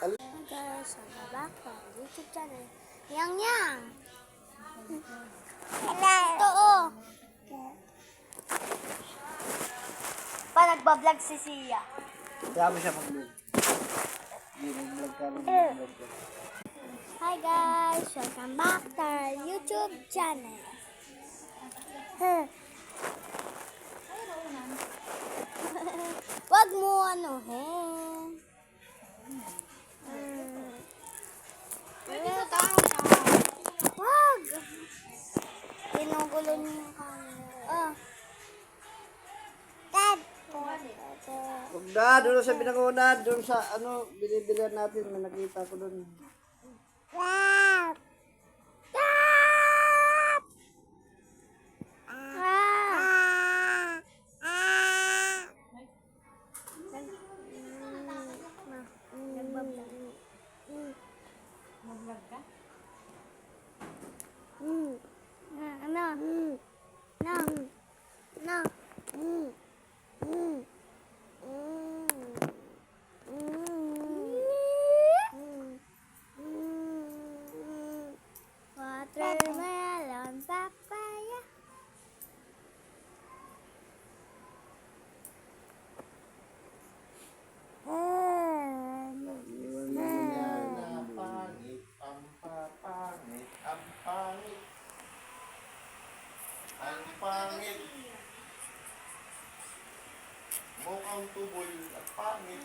Guys, welcome back to our YouTube channel. Yang Yang! Ito oh! Pa, nagbablog si Sia. Kaya mo siya mag-vlog. Mag-vlog ka, mag-vlog ka. Hi guys, welcome back to our YouTube channel. Wag mo anuhin. Wag! Pinugulo niyo yung camera. Oh. Dad! Huwag na, doon sa binangunan, doon sa ano, binibilihan natin, may nakita ko doon. Dad! Dad! Mag-vlog ka? Ano? No. No. Watermelon, papaya. Pangit, ang papangit, ang pangit. Ang pangit. Mukhang tuboy at pangit.